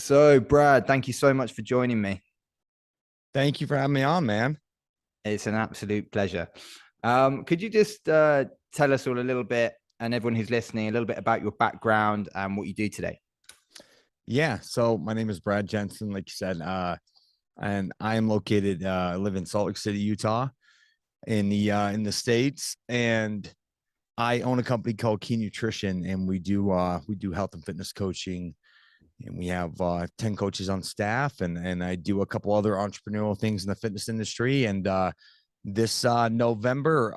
So, Brad, thank you so much for joining me. Thank you for having me on, man. It's an absolute pleasure. Could you just tell us all a little bit, and everyone who's listening, a little bit about your background and what you do today? Yeah, so my name is Brad Jensen, like you said, and I am located. I live in Salt Lake City, Utah, in the states, and I own a company called Key Nutrition, and we do health and fitness coaching, and we have 10 coaches on staff, and I do a couple other entrepreneurial things in the fitness industry, and this November,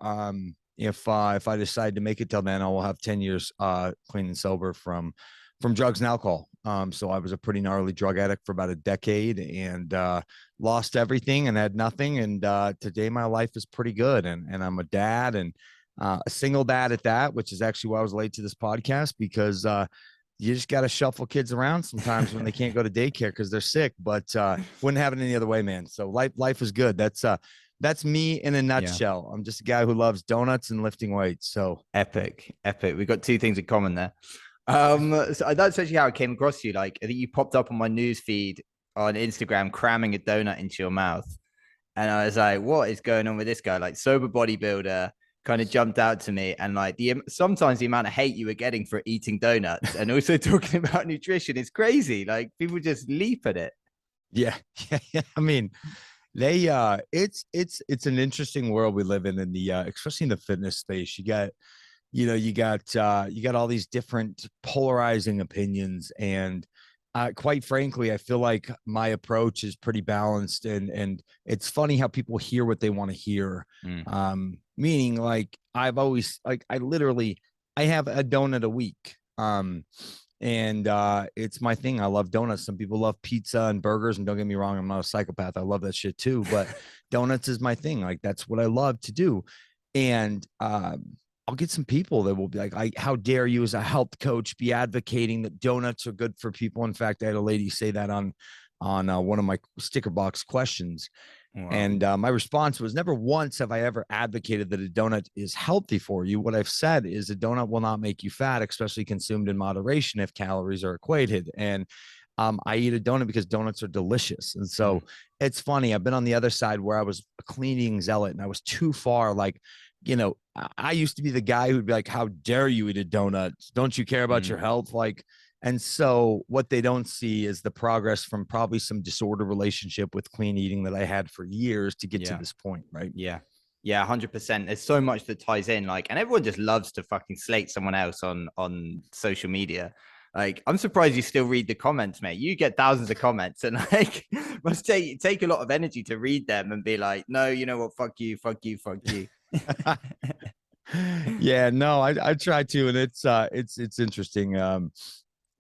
if I decide to make it till then, I will have 10 years clean and sober from drugs and alcohol. So I was a pretty gnarly drug addict for about a decade and lost everything and had nothing. And today my life is pretty good. And I'm a dad and a single dad at that, which is actually why I was late to this podcast because you just got to shuffle kids around sometimes when they can't go to daycare because they're sick, but wouldn't have it any other way, man. So life is good. That's me in a Yeah, nutshell. I'm just a guy who loves donuts and lifting weights. So epic, epic. We've got two things in common there. So that's actually how I came across you. Like, I think you popped up on my news feed on Instagram, cramming a donut into your mouth, and I was like, "What is going on with this guy?" Like, sober bodybuilder. Kind of jumped out to me, and like sometimes the amount of hate you were getting for eating donuts and also talking about nutrition is crazy. Like, people just leap at it. yeah, yeah. I mean, it's an interesting world we live in the especially in the fitness space. You got all these different polarizing opinions, and quite frankly, I feel like my approach is pretty balanced, and it's funny how people hear what they want to hear. Mm. Meaning, like I've always like I have a donut a week. And it's my thing. I love donuts. Some people love pizza and burgers, and don't get me wrong, I'm not a psychopath. I love that shit too, but donuts is my thing. Like that's what I love to do. And I'll get some people that will be like, how dare you as a health coach be advocating that donuts are good for people? In fact, I had a lady say that on one of my sticker box questions. Wow. And my response was, never once have I ever advocated that a donut is healthy for you. What I've said is a donut will not make you fat, especially consumed in moderation if calories are equated. And I eat a donut because donuts are delicious. And so it's funny. I've been on the other side where I was a clean eating zealot and I was too far. Like, I used to be the guy who'd be like, how dare you eat a donut? Don't you care about Mm. your health? Like, and so what they don't see is the progress from probably some disordered relationship with clean eating that I had for years to get to Yeah. this point, right? Yeah. Yeah, 100%. There's so much that ties in, like, and everyone just loves to fucking slate someone else on social media. Like, I'm surprised you still read the comments, mate. You get thousands of comments, and like, must take a lot of energy to read them and be like, no, you know what? Fuck you, fuck you, fuck you. Yeah, no, I try to, and it's interesting.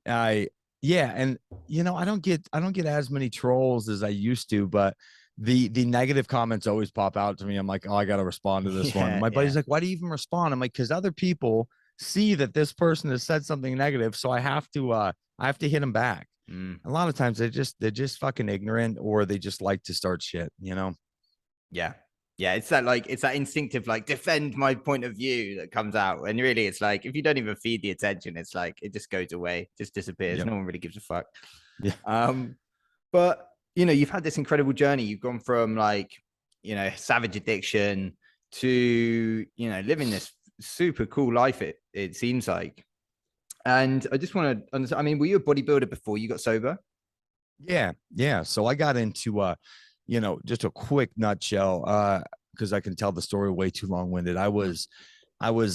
I yeah, and I don't get as many trolls as I used to, but the negative comments always pop out to me. I'm like, oh, I got to respond to this one. Yeah, My buddy's yeah. like, why do you even respond? I'm like, because other people see that this person has said something negative, so I have to hit them back. Mm. A lot of times they're just fucking ignorant, or they just like to start shit. Yeah. Yeah, it's that instinctive like defend my point of view that comes out. And really it's like if you don't even feed the attention, it's like it just goes away, just disappears. Yep. No one really gives a fuck. Yeah. Um, but you've had this incredible journey. You've gone from like, savage addiction to, living this super cool life, it seems like. And I just want to understand, I mean, were you a bodybuilder before you got sober? Yeah, yeah. So I got into just a quick nutshell, because I can tell the story way too long-winded. I was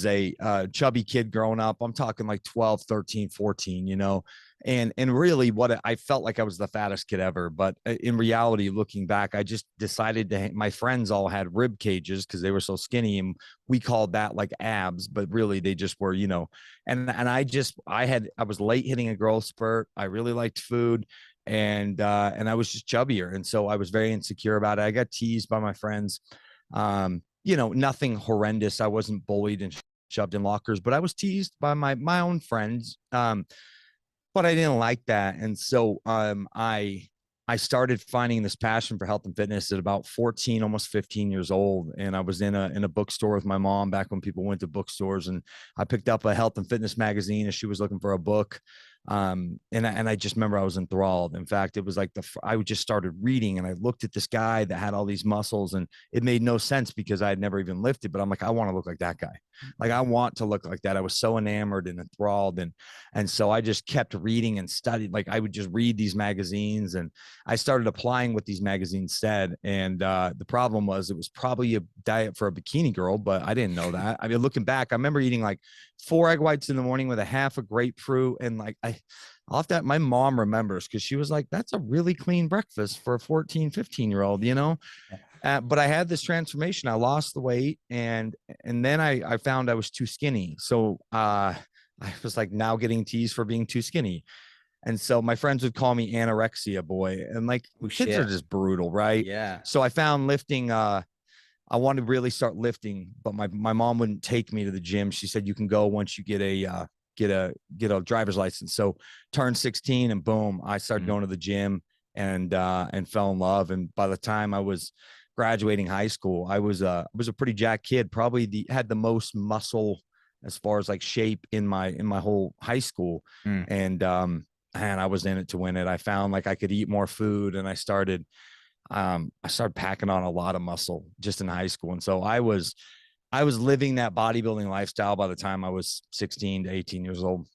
a chubby kid growing up. I'm talking like 12, 13, 14, and really I felt like I was the fattest kid ever. But in reality, looking back, I just decided my friends all had rib cages because they were so skinny. And we called that like abs, but really they just were. And I was late hitting a growth spurt. I really liked food. And I was just chubbier. And so I was very insecure about it. I got teased by my friends. Nothing horrendous. I wasn't bullied and shoved in lockers, but I was teased by my own friends. But I didn't like that. And so I started finding this passion for health and fitness at about 14, almost 15 years old. And I was in a bookstore with my mom back when people went to bookstores, and I picked up a health and fitness magazine as she was looking for a book. And I just remember I was enthralled. In fact, it was like I just started reading and I looked at this guy that had all these muscles and it made no sense because I had never even lifted, but I'm like, I want to look like that guy. Like I want to look like that. I was so enamored and enthralled. And so I just kept reading and studied. Like I would just read these magazines and I started applying what these magazines said. And the problem was it was probably a diet for a bikini girl, but I didn't know that. I mean, looking back, I remember eating like 4 egg whites in the morning with a half a grapefruit. And like, off that, my mom remembers because she was like, that's a really clean breakfast for a 14, 15-year-old, you know? But I had this transformation. I lost the weight and then I found I was too skinny. So I was like now getting teased for being too skinny. And so my friends would call me anorexia boy. And like Oh kids are shit. just brutal, right? Yeah. So I found lifting, I wanted to really start lifting, but my mom wouldn't take me to the gym. She said, you can go once you get a driver's license. So turned 16 and boom, I started Mm. going to the gym and fell in love. And by the time I was graduating high school, I was a pretty jacked kid, probably had the most muscle as far as like shape in my whole high school. Mm. And and I was in it to win it. I found like I could eat more food and I started packing on a lot of muscle just in high school. And so I was living that bodybuilding lifestyle by the time I was 16 to 18 years old.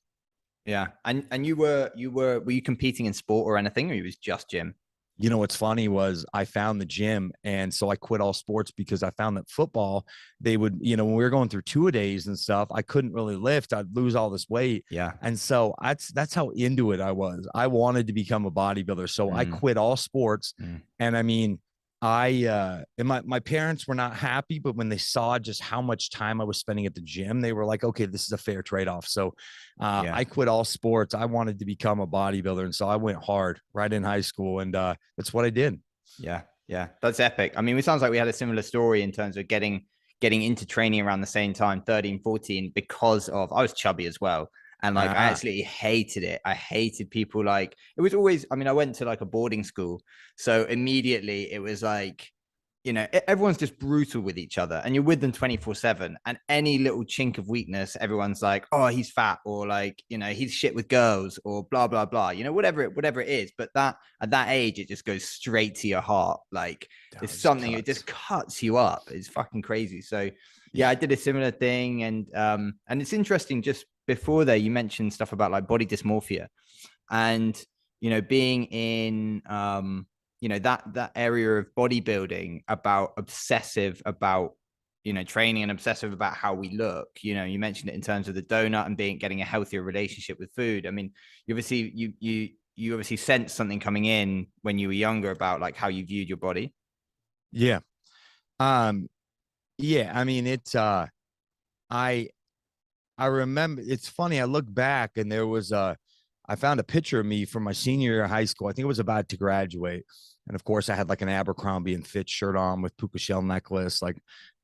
Yeah. And were you competing in sport or anything, or it was just gym? You know, what's funny was I found the gym. And so I quit all sports because I found that football, they would, when we were going through two a days and stuff, I couldn't really lift. I'd lose all this weight. Yeah. And so that's how into it I was. I wanted to become a bodybuilder. So I Mm. quit all sports. Mm. And I mean, and my parents were not happy, but when they saw just how much time I was spending at the gym, they were like, okay, this is a fair trade-off. So Yeah. I quit all sports. I wanted to become a bodybuilder. And so I went hard right in high school. And that's what I did. Yeah. Yeah. That's epic. I mean, it sounds like we had a similar story in terms of getting into training around the same time, 13, 14, because of I was chubby as well. And like I Ah, absolutely hated it. I hated people like it was always, I mean, I went to like a boarding school. So immediately it was like, everyone's just brutal with each other and you're with them 24/7. And any little chink of weakness, everyone's like, oh, he's fat, or like, he's shit with girls, or blah, blah, blah, whatever it is. But that at that age, it just goes straight to your heart. Like it's does something, it cuts. just cuts you up. It's fucking crazy. So yeah, I Yeah. did a similar thing. And it's interesting, just before there, you mentioned stuff about like body dysmorphia and being in that area of bodybuilding, about obsessive about training and obsessive about how we look. You mentioned it in terms of the donut and getting a healthier relationship with food. I mean, you obviously sensed something coming in when you were younger about like how you viewed your body. Yeah. Um, yeah. I mean, I, I remember it's funny. I look back and I found a picture of me from my senior year of high school. I think it was about to graduate. And of course, I had like an Abercrombie and Fitch shirt on with puka shell necklace. Like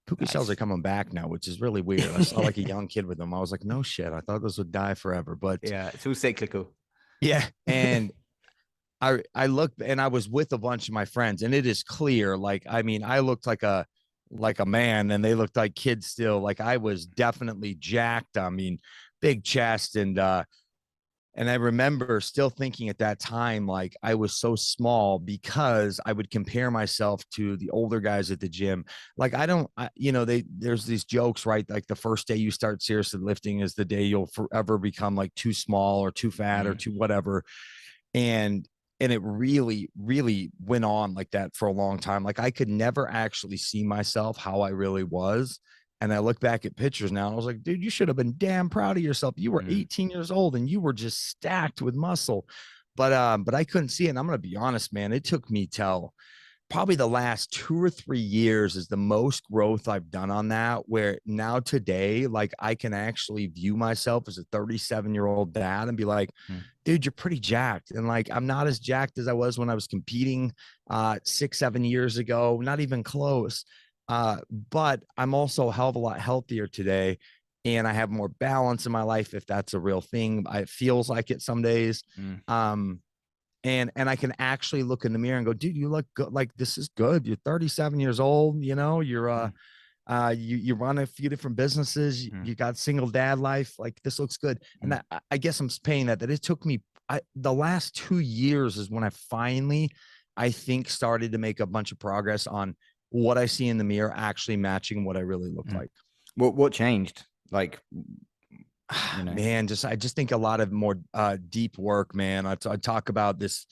puka shells are Nice. coming back now, which is really weird. I saw like a young kid with them. I was like, no shit. I thought those would die forever. But Yeah, it's all cyclical. yeah. And I looked and I was with a bunch of my friends, and it is clear. Like, I mean, I looked like a man and they looked like kids still. Like I was definitely jacked. I mean, big chest and I remember still thinking at that time, like I was so small because I would compare myself to the older guys at the gym. Like I don't, there's these jokes, right? Like the first day you start seriously lifting is the day you'll forever become like too small or too fat or Mm, too whatever. And it really really went on like that for a long time. Like I could never actually see myself how I really was. And I look back at pictures now and I was like, dude, you should have been damn proud of yourself. You were mm, 18 years old and you were just stacked with muscle. But I couldn't see it. And I'm gonna be honest, man, it took me till probably the last 2 or 3 years is the most growth I've done on that. Where now today, like I can actually view myself as a 37-year-old dad and be like, mm, dude, you're pretty jacked. And like, I'm not as jacked as I was when I was competing 6, 7 years ago, not even close. But I'm also a hell of a lot healthier today. And I have more balance in my life, if that's a real thing. It feels like it some days. mm. Um, and I can actually look in the mirror and go, dude, you look good. Like this is good. You're 37 years old. You're Mm. You run a few different businesses. Mm. You got single dad life. Like, this looks good. And Mm. I guess I'm paying that it took me, the last 2 years is when I finally, I think, started to make a bunch of progress on what I see in the mirror actually matching what I really look Mm. like. What changed? Like, Man, I just think a lot of more deep work, man. I talk about this,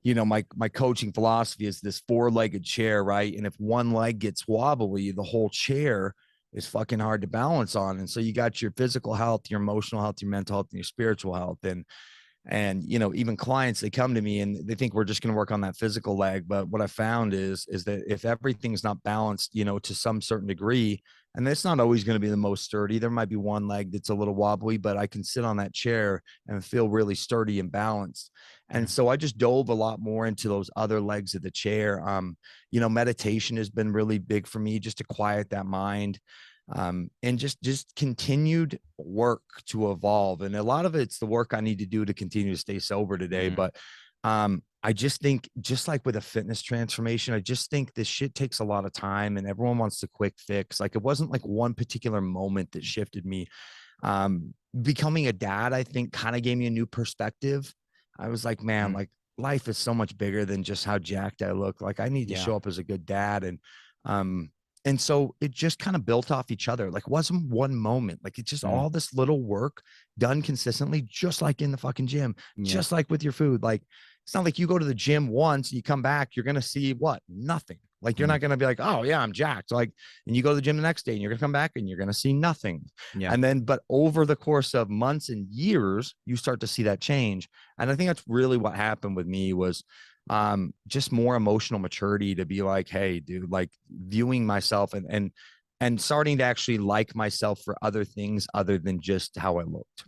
my coaching philosophy is this four-legged chair, right? And if one leg gets wobbly, the whole chair is fucking hard to balance on. And so you got your physical health, your emotional health, your mental health, and your spiritual health. And even clients, they come to me and they think we're just going to work on that physical leg, but what I found is that if everything's not balanced, to some certain degree, and it's not always going to be the most sturdy, there might be one leg that's a little wobbly, but I can sit on that chair and feel really sturdy and balanced. And so I just dove a lot more into those other legs of the chair. Meditation has been really big for me, just to quiet that mind, and just continued work to evolve. And a lot of it's the work I need to do to continue to stay sober today. But I just think, just like with a fitness transformation, I just think this shit takes a lot of time and everyone wants the quick fix. Like, it wasn't like one particular moment that shifted me. Becoming a dad, I think, kind of gave me a new perspective. I was like, man, like, life is so much bigger than just how jacked I look. Like, I need to show up as a good dad. And so it just kind of built off each other. Like, it wasn't one moment. Like, it's just all this little work done consistently, just like in the fucking gym, just like with your food. Like, it's not like you go to the gym once, you come back, you're going to see what? Nothing. Like, you're not going to be like, oh yeah, I'm jacked. Like, and you go to the gym the next day and you're going to come back and you're going to see nothing. And then, but over the course of months and years, you start to see that change. And I think that's really what happened with me was, just more emotional maturity to be like, hey, dude, like, viewing myself and starting to actually like myself for other things other than just how I looked.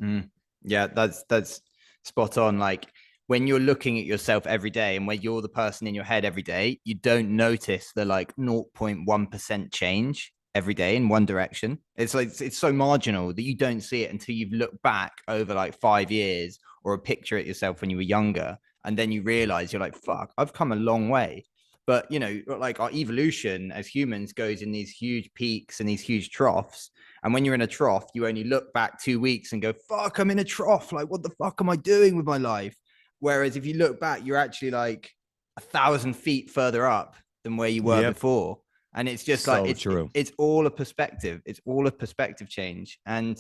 Yeah, that's spot on. Like, when you're looking at yourself every day and when you're the person in your head every day, you don't notice the like 0.1% change every day in one direction. It's like, it's so marginal that you don't see it until you've looked back over like 5 years or a picture at yourself when you were younger. And then you realize, you're like, fuck, I've come a long way. But, like, our evolution as humans goes in these huge peaks and these huge troughs. And when you're in a trough, you only look back 2 weeks and go, fuck, I'm in a trough. Like, what the fuck am I doing with my life? Whereas if you look back, you're actually like 1,000 feet further up than where you were before. And it's just like, it's all a perspective. It's all a perspective change. And,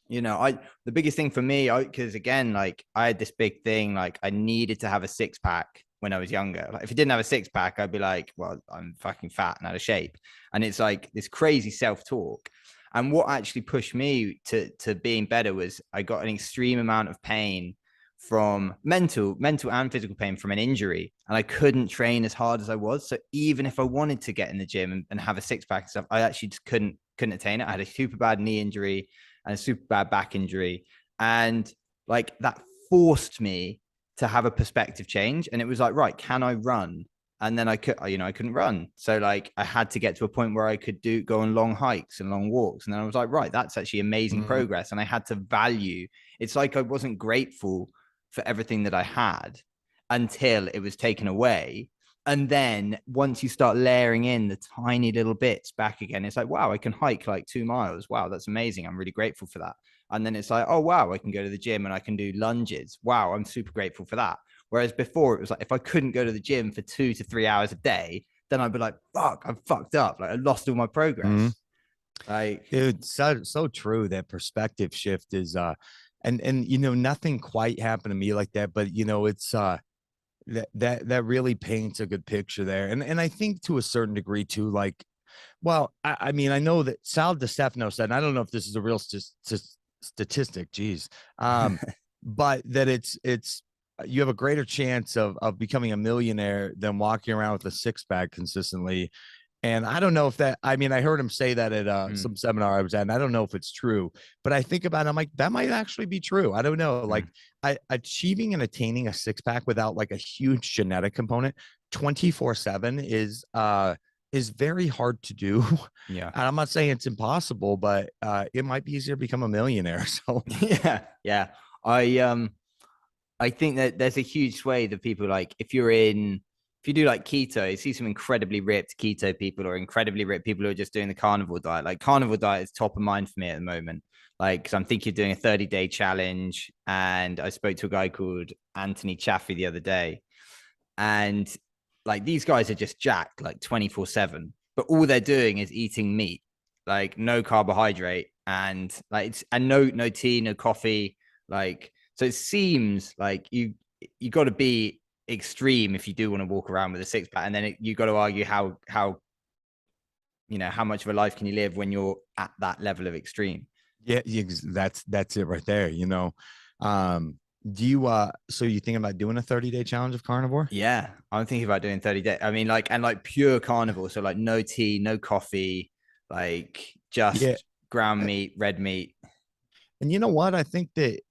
the biggest thing for me, because again, like, I had this big thing, like, I needed to have a six pack when I was younger. Like, if I didn't have a six pack, I'd be like, well, I'm fucking fat and out of shape. And it's like this crazy self-talk. And what actually pushed me to being better was I got an extreme amount of pain from mental and physical pain from an injury, and I couldn't train as hard as I was. So even if I wanted to get in the gym and have a six pack and stuff, I actually just couldn't attain it. I had a super bad knee injury and a super bad back injury, and like, that forced me to have a perspective change. And it was like, right, can I run? And then I couldn't run. So like, I had to get to a point where I could go on long hikes and long walks. And then I was like, right, that's actually amazing progress. And I had to value. It's like, I wasn't grateful for everything that I had until it was taken away. And then once you start layering in the tiny little bits back again, it's like, wow, I can hike like 2 miles. Wow, that's amazing. I'm really grateful for that. And then it's like, oh, wow, I can go to the gym and I can do lunges. Wow, I'm super grateful for that. Whereas before, it was like, if I couldn't go to the gym for 2 to 3 hours a day, then I'd be like, fuck, I'm fucked up. Like, I lost all my progress. Like, dude, so true. That perspective shift is and nothing quite happened to me like that, but it's that really paints a good picture there. And I think to a certain degree too, like, well, I mean, I know that Sal DiStefano said, and I don't know if this is a real statistic, geez, but that it's you have a greater chance of becoming a millionaire than walking around with a six pack consistently. And I don't know if that, I mean, I heard him say that at some seminar I was at, and I don't know if it's true, but I think about it, I'm like, that might actually be true. I don't know. Like, achieving and attaining a six pack without like a huge genetic component 24/7 is very hard to do. yeah. And I'm not saying it's impossible, but it might be easier to become a millionaire. So Yeah. I think that there's a huge sway that people, like, if you're in if you do like keto, you see some incredibly ripped keto people or incredibly ripped people who are just doing the carnivore diet. Like carnivore diet is top of mind for me at the moment. Like, cause I'm thinking of doing a 30-day challenge. And I spoke to a guy called Anthony Chaffee the other day. And like these guys are just jacked like 24/7, but all they're doing is eating meat, like no carbohydrate and like it's and no tea, no coffee. Like so it seems like you got to be extreme if you do want to walk around with a six pack, and then you got to argue how how much of a life can you live when you're at that level of extreme. Yeah, that's it right there. Do you so you thinking about doing a 30-day challenge of carnivore? Yeah, I'm thinking about doing 30 days. I mean, like, and like pure carnivore. So, like, no tea, no coffee, like Yeah. just ground meat, red meat. And you know what? I think that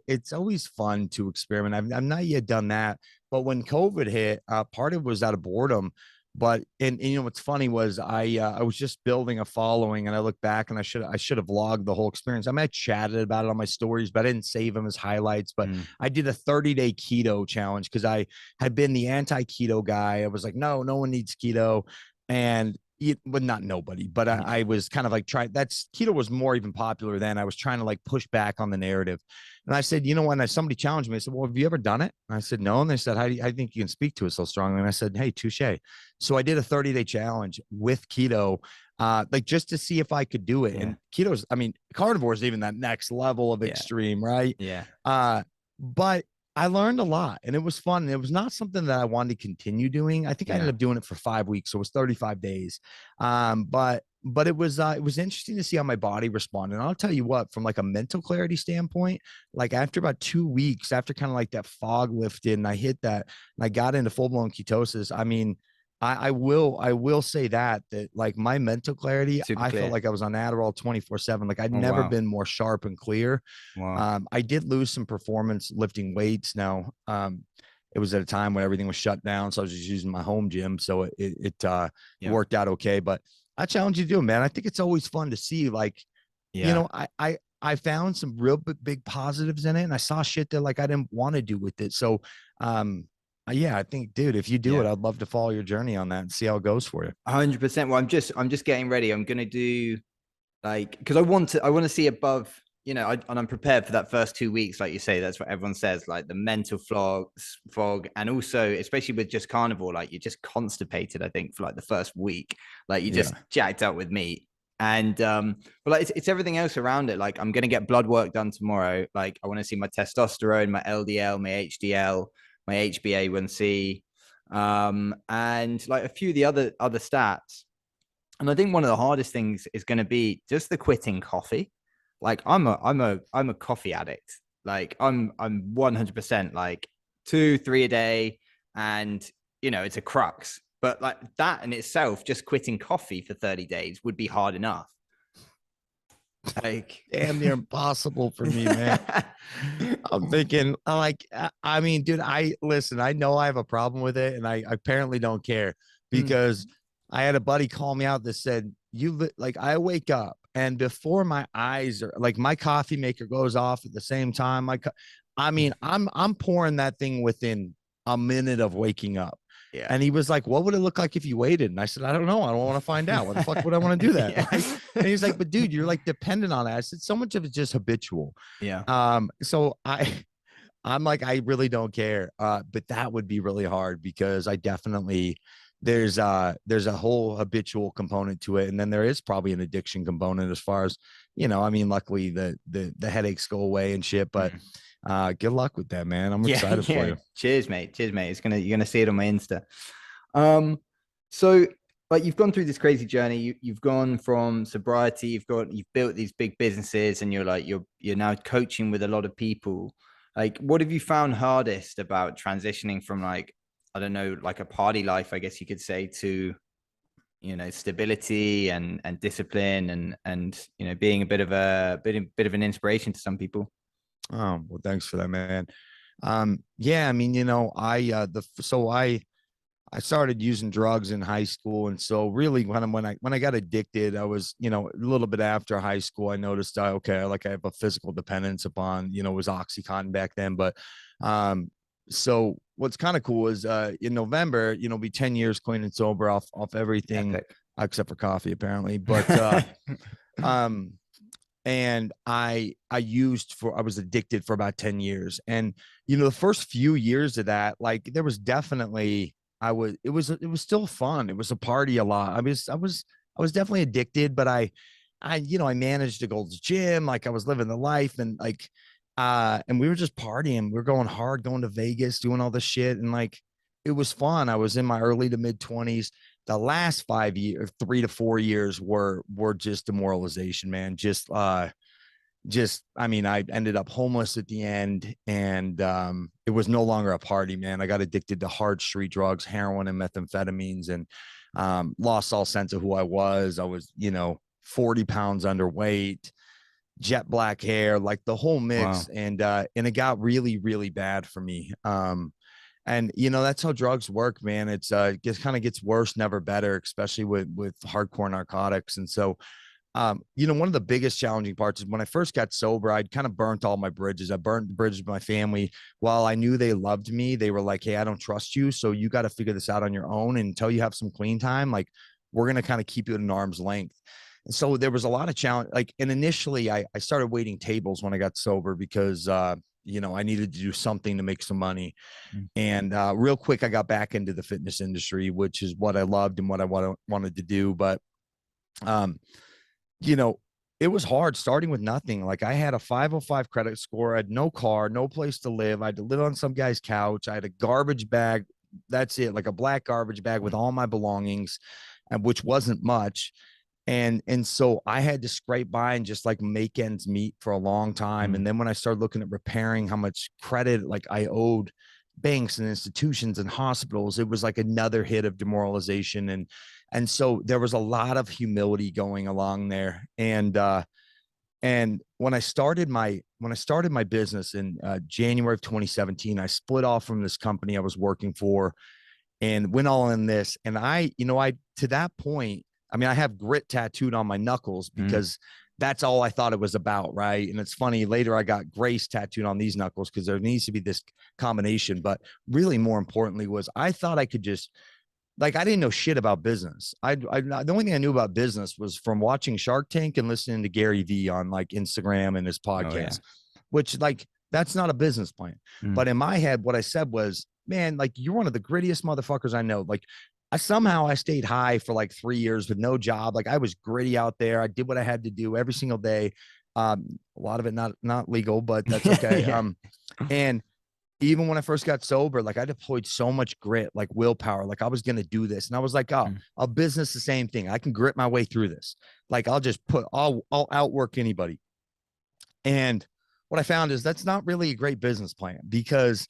it's always fun to experiment. I've not yet done that, but when COVID hit, part of it was out of boredom. But and you know what's funny was I was just building a following, and I look back and I should have logged the whole experience. I mean, I chatted about it on my stories, but I didn't save them as highlights. But Mm. I did a 30-day keto challenge because I had been the anti-keto guy. I was like, no one needs keto, and but not nobody, but I was kind of like trying. That's keto was more even popular then. I was trying to like push back on the narrative, and I said, you know, when somebody challenged me, I said, well, have you ever done it? And I said, no, and they said, how do you think you can speak to it so strongly? And I said, hey, touche. So I did a 30-day challenge with keto, like just to see if I could do it. Yeah. And keto's, I mean, carnivore is even that next level of Yeah. extreme, right? Yeah. But I learned a lot and it was fun. It was not something that I wanted to continue doing. I think I ended up doing it for 5 weeks. So it was 35 days. But it was interesting to see how my body responded. And I'll tell you what, from like a mental clarity standpoint, like after about 2 weeks, after kind of like that fog lifted and I hit that and I got into full blown ketosis, I mean, I will say that like my mental clarity, Super I felt clear. like I was on Adderall 24/7. Like I'd Oh, never wow. been more sharp and clear. Wow. I did lose some performance lifting weights. Now, it was at a time when everything was shut down, so I was just using my home gym, so it Yeah. worked out okay. But I challenge you to do it, man. I think it's always fun to see, like, Yeah. I found some real big positives in it, and I saw shit that like I didn't want to do with it. So, yeah, I think, dude, if you do it, Yeah. I'd love to follow your journey on that and see how it goes for you. 100%. Well, I'm just getting ready. I'm gonna do like because I want to see above, and I'm prepared for that first 2 weeks, like you say. That's what everyone says, like the mental fog, and also especially with just carnivore, like you're just constipated. I think for like the first week, like you just Yeah. jacked up with meat, and but like it's everything else around it. Like I'm gonna get blood work done tomorrow. Like I want to see my testosterone, my LDL, my HDL, my HbA1c, and like a few of the other stats. And I think one of the hardest things is going to be just the quitting coffee. Like I'm a coffee addict. Like I'm 100% like 2 3 a day, and it's a crux. But like that in itself, just quitting coffee for 30 days would be hard enough. Like Damn near impossible for me, man. I'm thinking, like, I mean, dude, I listen, I know I have a problem with it, and I apparently don't care Mm. because I had a buddy call me out that said, like, I wake up and before my eyes are like my coffee maker goes off at the same time. I mean, I'm pouring that thing within a minute of waking up. Yeah. And he was like, what would it look like if you waited? And I said, I don't know. I don't want to find out. What the fuck would I want to do that? Yeah. Like, and he's like, but dude, you're like dependent on it. I said, so much of it's just habitual. Yeah. So I'm like, I really don't care. But that would be really hard because I definitely there's a whole habitual component to it. And then there is probably an addiction component as far as, I mean, luckily the headaches go away and shit, but good luck with that, man. I'm Yeah, excited for yeah. you. Cheers, mate. Cheers, mate. You're gonna see it on my Insta. Um, so like you've gone through this crazy journey. You've gone from sobriety. You've built these big businesses, and you're now coaching with a lot of people. Like, what have you found hardest about transitioning from like I don't know, like a party life, I guess you could say, to stability and discipline and being a bit of an inspiration to some people. Oh, well, thanks for that, man. Yeah, I mean, I started using drugs in high school, and so really when I got addicted, I was a little bit after high school. I noticed okay, like I have a physical dependence upon it was OxyContin back then, but So what's kind of cool is in November, be 10 years clean and sober off everything Epic. except for coffee, apparently. But um and I was addicted for about 10 years. And the first few years of that, like there was definitely it was still fun. It was a party a lot. I was definitely addicted, but I managed to go to the gym, like I was living the life and like and we were just partying. We were going hard, going to Vegas, doing all this shit. And like it was fun. I was in my early to mid 20s. The last 5 years, 3 to 4 years were just demoralization, man. I mean, I ended up homeless at the end, and it was no longer a party, man. I got addicted to hard street drugs, heroin and methamphetamines, and lost all sense of who I was. I was 40 pounds underweight, jet black hair, like the whole mix. Wow. And it got really, really bad for me. And that's how drugs work, man. It just kind of gets worse, never better, especially with hardcore narcotics. And so one of the biggest challenging parts is when I first got sober, I'd kind of burnt all my bridges. I burnt the bridges with my family. While I knew they loved me, they were like, hey, I don't trust you. So you got to figure this out on your own. And until you have some clean time, like we're going to kind of keep you at an arm's length. And so there was a lot of challenge. Like, and initially I started waiting tables when I got sober because, I needed to do something to make some money. Mm. And real quick, I got back into the fitness industry, which is what I loved and what I wanted to do. But, um, you know, it was hard starting with nothing. Like I had a 505 credit score. I had no car, no place to live. I had to live on some guy's couch. I had a garbage bag. That's it, like a black garbage bag with all my belongings, and which wasn't much. And so I had to scrape by and just like make ends meet for a long time. And then when I started looking at repairing how much credit like I owed banks and institutions and hospitals, it was like another hit of demoralization. And so there was a lot of humility going along there. And when I started my business in January of 2017, I split off from this company I was working for and went all in this. And I to that point, I mean, I have grit tattooed on my knuckles because that's all I thought it was about, right? And it's funny, later I got grace tattooed on these knuckles because there needs to be this combination. But really, more importantly, was I thought I could just like I didn't know shit about business. The only thing I knew about business was from watching Shark Tank and listening to Gary Vee on like Instagram and his Oh yeah. podcast, which like that's not a business plan. Mm. But in my head, what I said was, man, like you're one of the grittiest motherfuckers I know. Like I stayed high for like 3 years with no job. Like I was gritty out there. I did what I had to do every single day. A lot of it not legal, but that's okay. Yeah. And even when I first got sober, like I deployed so much grit, like willpower, like I was going to do this. And I was like, oh, a business, the same thing. I can grit my way through this. Like I'll outwork anybody. And what I found is that's not really a great business plan because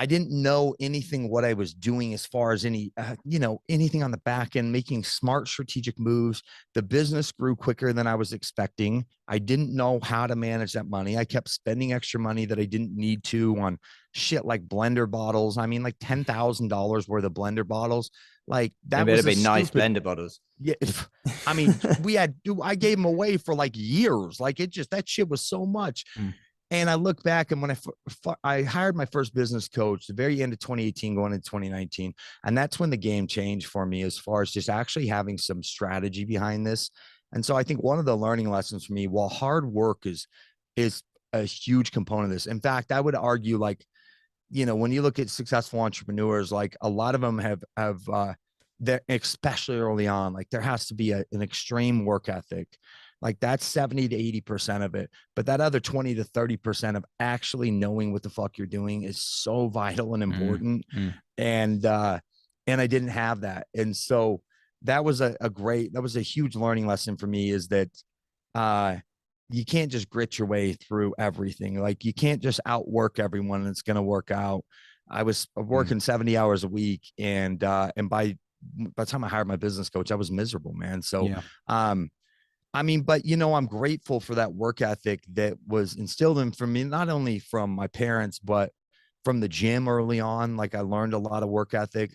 I didn't know anything what I was doing as far as anything on the back end, making smart strategic moves. The business grew quicker than I was expecting. I didn't know how to manage that money. I kept spending extra money that I didn't need to on shit like blender bottles. I mean, like $10,000 worth of blender bottles. Like They that better was a be nice stupid. blender bottles. Yeah. I mean, I gave them away for like years. Like that shit was so much. Mm. And I look back and when I hired my first business coach, the very end of 2018, going into 2019, and that's when the game changed for me as far as just actually having some strategy behind this. And so I think one of the learning lessons for me, while hard work is a huge component of this. In fact, I would argue like, when you look at successful entrepreneurs, like a lot of them have that especially early on, like there has to be an extreme work ethic. Like that's 70 to 80% of it. But that other 20 to 30% of actually knowing what the fuck you're doing is so vital and important. And I didn't have that. And so that was that was a huge learning lesson for me is that you can't just grit your way through everything. Like you can't just outwork everyone and it's going to work out. I was working 70 hours a week and by the time I hired my business coach, I was miserable, man. So, I mean, but I'm grateful for that work ethic that was instilled in from me, not only from my parents, but from the gym early on. Like I learned a lot of work ethic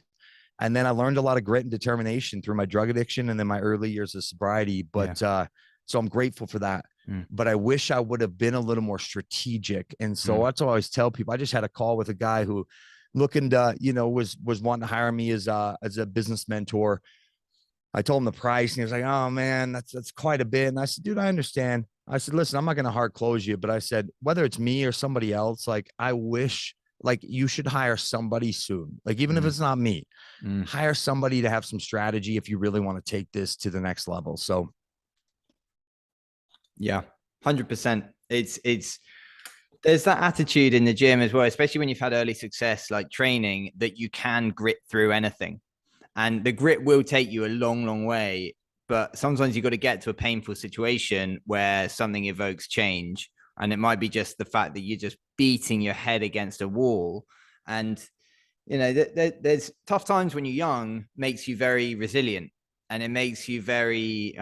and then I learned a lot of grit and determination through my drug addiction and then my early years of sobriety. But, so I'm grateful for that. Mm, but I wish I would have been a little more strategic. And so mm, that's what I always tell people. I just had a call with a guy who looking to, was wanting to hire me as a business mentor. I told him the price and he was like, "Oh man, that's quite a bit." And I said, "Dude, I understand." I said, "Listen, I'm not going to hard close you, but I said, whether it's me or somebody else, like I wish like you should hire somebody soon. Like even if mm, it's not me, mm. hire somebody to have some strategy if you really want to take this to the next level." So Yeah, 100%. It's there's that attitude in the gym as well, especially when you've had early success like training, that you can grit through anything. And the grit will take you a long, long way. But sometimes you've got to get to a painful situation where something evokes change. And it might be just the fact that you're just beating your head against a wall. And, there's tough times when you're young, makes you very resilient. And it makes you very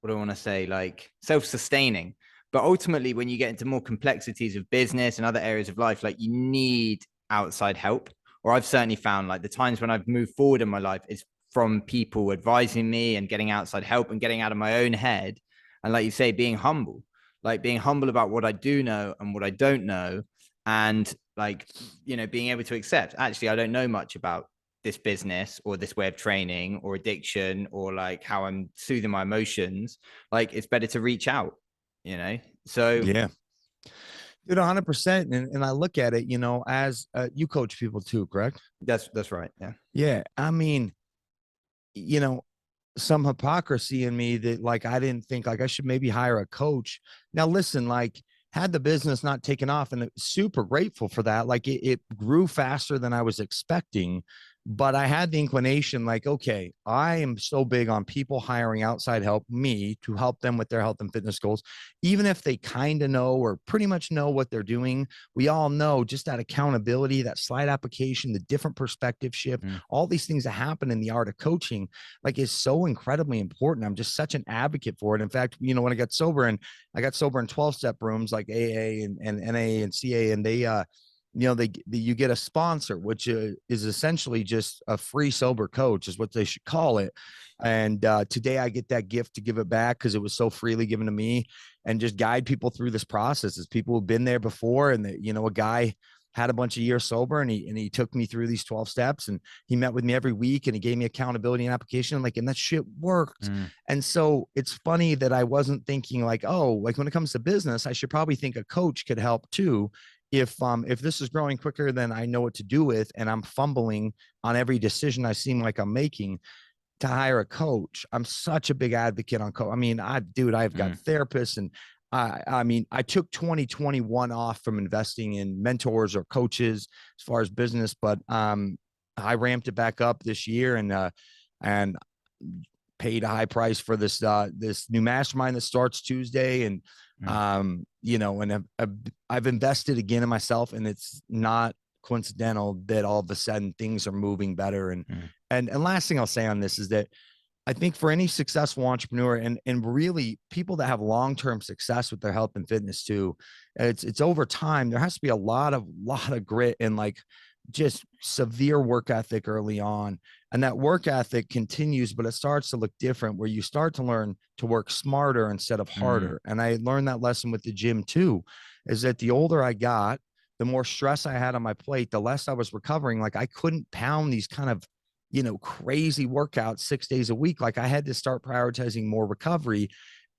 what do I want to say? Like self-sustaining. But ultimately, when you get into more complexities of business and other areas of life, like you need outside help. Or I've certainly found like the times when I've moved forward in my life is from people advising me and getting outside help and getting out of my own head. And like you say, being humble about what I do know and what I don't know. And like, being able to accept, actually, I don't know much about this business or this way of training or addiction or like how I'm soothing my emotions. Like it's better to reach out. So yeah, dude, 100%. And I look at it, as you coach people too, correct? that's right. Yeah. Yeah. I mean, you know, some hypocrisy in me that like I didn't think like I should maybe hire a coach. Now listen, like had the business not taken off and super grateful for that. Like it grew faster than I was expecting, but I had the inclination like, okay, I am so big on people hiring outside help me to help them with their health and fitness goals, even if they kind of know or pretty much know what they're doing. We all know just that accountability, that slight application, the different perspective shift, Mm, all these things that happen in the art of coaching like is so incredibly important. I'm just such an advocate for it. In fact, when I got sober and I got sober in 12-step rooms like AA and NA and CA, and you get a sponsor, which is essentially just a free sober coach is what they should call it. And today I get that gift to give it back because it was so freely given to me and just guide people through this process as people who've been there before. And a guy had a bunch of years sober and he took me through these 12 steps and he met with me every week and he gave me accountability and application. And that shit worked. mm, And so it's funny that I wasn't thinking like, oh, like when it comes to business, I should probably think a coach could help too. If this is growing quicker than I know what to do with, and I'm fumbling on every decision I seem like I'm making, to hire a coach. I'm such a big advocate on coach. I mean, I've got mm, therapists and I mean, I took 2021 off from investing in mentors or coaches as far as business, but I ramped it back up this year and paid a high price for this new mastermind that starts Tuesday. And mm, I've invested again in myself, and it's not coincidental that all of a sudden things are moving better. And mm, and last thing I'll say on this is that I think for any successful entrepreneur and really people that have long-term success with their health and fitness too, it's over time. There has to be a lot of grit and like just severe work ethic early on. And that work ethic continues, but it starts to look different where you start to learn to work smarter instead of mm, harder. And I learned that lesson with the gym too, is that the older I got, the more stress I had on my plate, the less I was recovering. Like I couldn't pound these kind of crazy workouts 6 days a week. Like I had to start prioritizing more recovery.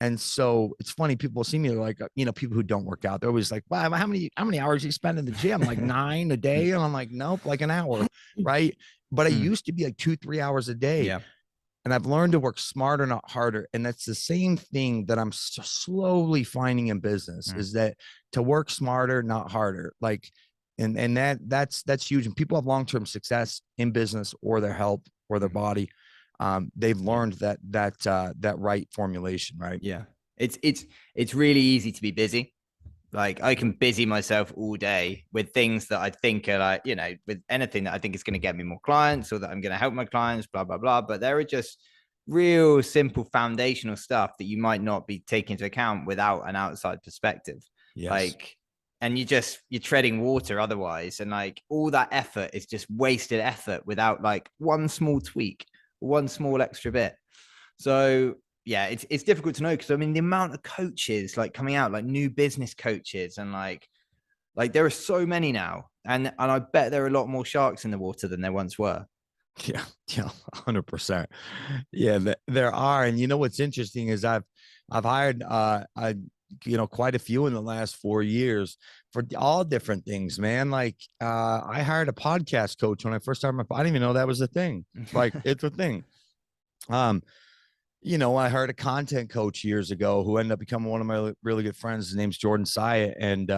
And so it's funny, people see me like, people who don't work out, they're always like, wow, how many hours you spend in the gym? Like 9 a day. And I'm like, nope, like an hour. Right. But I mm. used to be like 2-3 hours a day. Yeah. And I've learned to work smarter, not harder. And that's the same thing that I'm slowly finding in business Mm, is that to work smarter, not harder. Like, and that's huge. And people have long-term success in business or their health or their mm. body. They've Yeah. learned that right formulation, right? Yeah. It's really easy to be busy. Like I can busy myself all day with things that I think are like, with anything that I think is going to get me more clients or that I'm going to help my clients, blah, blah, blah. But there are just real simple foundational stuff that you might not be taking into account without an outside perspective. Yes. Like, and you're treading water otherwise. And like all that effort is just wasted effort without like one small tweak, one small extra bit. So yeah, it's difficult to know because I mean the amount of coaches like coming out, like new business coaches, and like there are so many now, and I bet there are a lot more sharks in the water than there once were. Yeah, yeah, 100%. Yeah, there are. And you know what's interesting is I've hired quite a few in the last 4 years for all different things, man. Like I hired a podcast coach when I first started I didn't even know that was a thing. Like it's a thing. Um, I heard a content coach years ago who ended up becoming one of my really good friends. His name's Jordan Syatt. And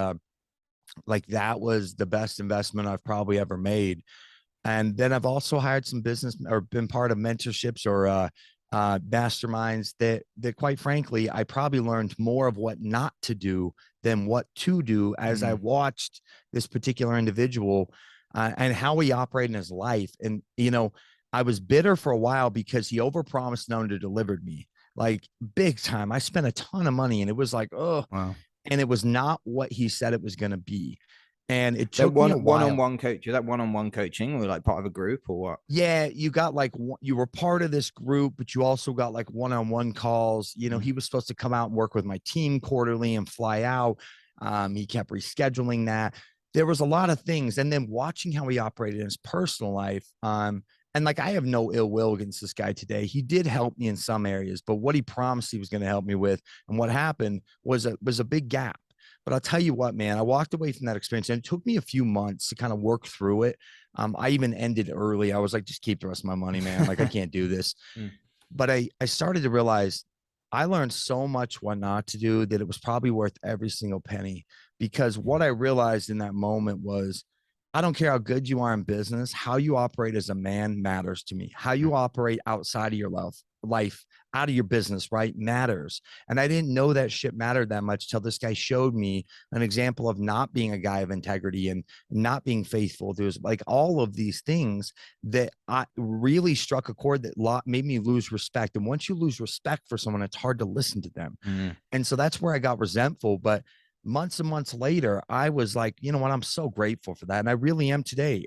like that was the best investment I've probably ever made. And then I've also hired some business or been part of mentorships or masterminds that quite frankly, I probably learned more of what not to do than what to do as I watched this particular individual and how he operated in his life. And, I was bitter for a while because he overpromised and under-delivered me, like big time. I spent a ton of money and it was like, oh, Wow. and it was not what he said it was going to be. And it That took me a while. one-on-one coach, is that one-on-one coaching or like part of a group or what? Yeah, you got like you were part of this group, but you also got like one-on-one calls. Mm. He was supposed to come out and work with my team quarterly and fly out. He kept rescheduling that. There was a lot of things, and then watching how he operated in his personal life. And like I have no ill will against this guy today. He did help me in some areas, but what he promised he was going to help me with, and what happened was a big gap. But I'll tell you what, man, I walked away from that experience and it took me a few months to kind of work through it. I even ended early. I was like, just keep the rest of my money, man. Like I can't do this. Mm. But I started to realize I learned so much what not to do that it was probably worth every single penny. Because what I realized in that moment was I don't care how good you are in business, how you operate as a man matters to me. How you operate outside of your life, out of your business, right, matters. And I didn't know that shit mattered that much till this guy showed me an example of not being a guy of integrity and not being faithful. There's like all of these things that I really struck a chord that made me lose respect. And once you lose respect for someone, it's hard to listen to them. Mm. And so that's where I got resentful. But months and months later, I was like, you know what? I'm so grateful for that. And I really am today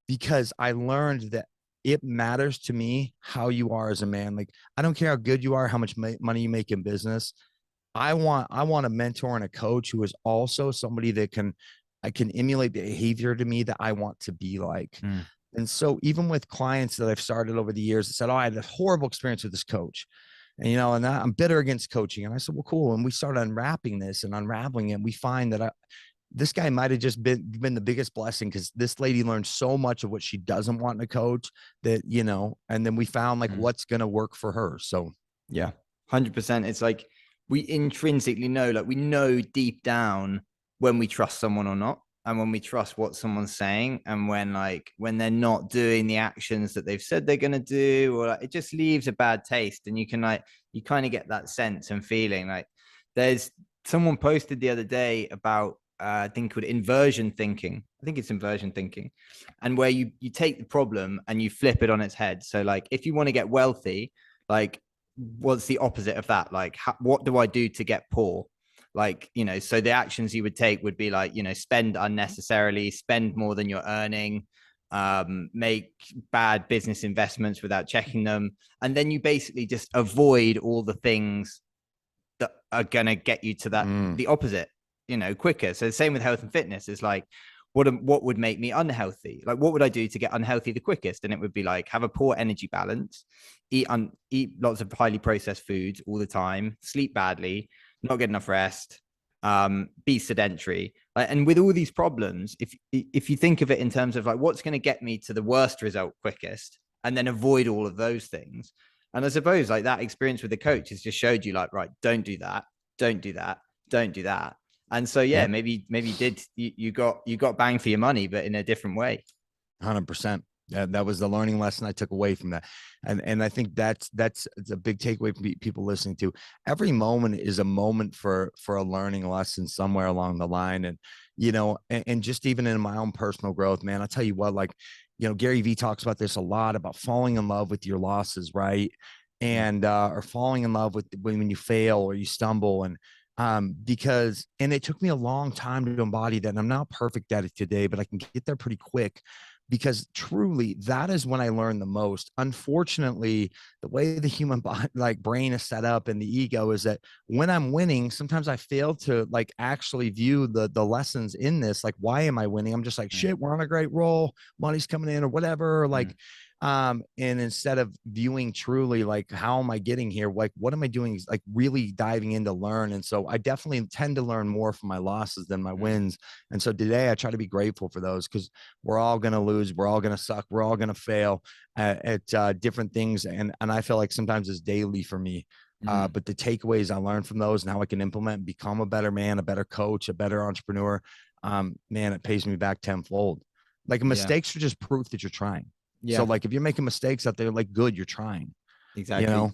because I learned that it matters to me how you are as a man. Like, I don't care how good you are, how much money you make in business. I want a mentor and a coach who is also somebody that I can emulate behavior to me that I want to be like. Mm. And so even with clients that I've started over the years that said, oh, I had a horrible experience with this coach. And, and I'm bitter against coaching. And I said, well, cool. And we started unwrapping this and unraveling it. And we find that this guy might have just been the biggest blessing because this lady learned so much of what she doesn't want in a coach that, and then we found like what's going to work for her. So, yeah, 100%. It's like we intrinsically know, like we know deep down when we trust someone or not. And when we trust what someone's saying, and when they're not doing the actions that they've said they're going to do, or it just leaves a bad taste. And you kind of get that sense and feeling. Like there's someone posted the other day about I think called inversion thinking. I think it's inversion thinking, and where you take the problem and you flip it on its head. So like if you want to get wealthy, like what's the opposite of that? Like what do I do to get poor? Like, so the actions you would take would be like, spend unnecessarily, spend more than you're earning, make bad business investments without checking them. And then you basically just avoid all the things that are going to get you to that, the opposite, quicker. So the same with health and fitness is like, what would make me unhealthy? Like, what would I do to get unhealthy the quickest? And it would be like, have a poor energy balance, eat lots of highly processed foods all the time, sleep badly, not get enough rest, be sedentary. And with all these problems, if you think of it in terms of like what's going to get me to the worst result quickest, and then avoid all of those things. And I suppose like that experience with the coach has just showed you like, right, don't do that, don't do that, don't do that. And so yeah, yep. maybe you got bang for your money, but in a different way. 100%. That was the learning lesson I took away from that. And I think that's a big takeaway from people listening to. Every moment is a moment for a learning lesson somewhere along the line. And, and just even in my own personal growth, man, I'll tell you what, like, Gary Vee talks about this a lot about falling in love with your losses, right? And, or falling in love with when you fail or you stumble. And, and it took me a long time to embody that. And I'm not perfect at it today, but I can get there pretty quick. because truly that is when I learned the most. Unfortunately, the way the human body, like brain is set up and the ego is that when I'm winning, sometimes I fail to like actually view the lessons in this. Like, why am I winning? I'm just like, Mm, shit, we're on a great roll, money's coming in or whatever. mm, Like, and instead of viewing truly like, how am I getting here? Like, what am I doing? Like really diving in to learn. And so I definitely tend to learn more from my losses than my mm. wins. And so today I try to be grateful for those, because we're all going to lose. We're all going to suck. We're all going to fail at different things. And I feel like sometimes it's daily for me. Mm. But the takeaways I learned from those and how I can implement and become a better man, a better coach, a better entrepreneur, man, it pays me back tenfold. Like Yeah. mistakes are just proof that you're trying. So Yeah. like if you're making mistakes out there, like good, you're trying, you Exactly. know?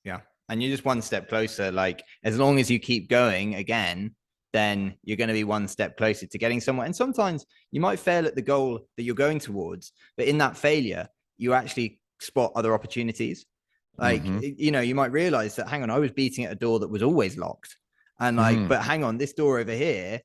Yeah. And you're just one step closer. Like, as long as you keep going again, then you're going to be one step closer to getting somewhere. And sometimes you might fail at the goal that you're going towards, but in that failure, you actually spot other opportunities. Like, Mm-hmm. you might realize that, hang on, I was beating at a door that was always locked. And like, Mm-hmm. but hang on, this door over here,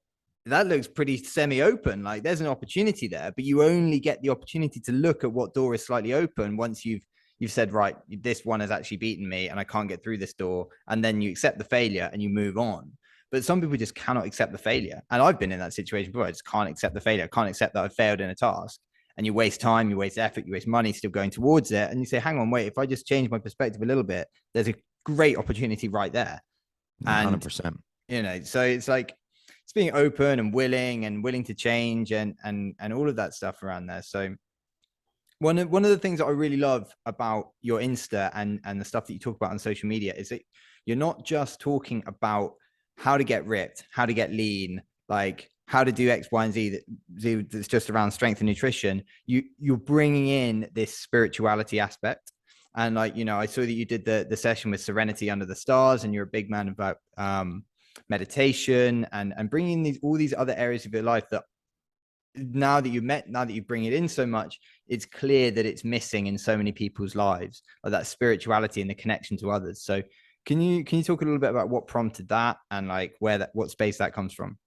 that looks pretty semi open. Like, there's an opportunity there, but you only get the opportunity to look at what door is slightly open once you've said, right, this one has actually beaten me and I can't get through this door. And then you accept the failure and you move on. But some people just cannot accept the failure. And I've been in that situation before. I just can't accept the failure. I can't accept that I've failed in a task. And you waste time, you waste effort, you waste money still going towards it. And you say, hang on, wait, if I just change my perspective a little bit, there's a great opportunity right there. And, 100%. so it's like, it's being open and willing to change and all of that stuff around there. So one of the things that I really love about your Insta and the stuff that you talk about on social media is that you're not just talking about how to get ripped, how to get lean, like how to do X, Y, and Z that's just around strength and nutrition. You're bringing in this spirituality aspect, and like I saw that you did the session with Serenity Under the Stars, and you're a big man about meditation and bringing all these other areas of your life that now that you bring it in so much, it's clear that it's missing in so many people's lives, like that spirituality and the connection to others. So can you talk a little bit about what prompted that and like what space that comes from?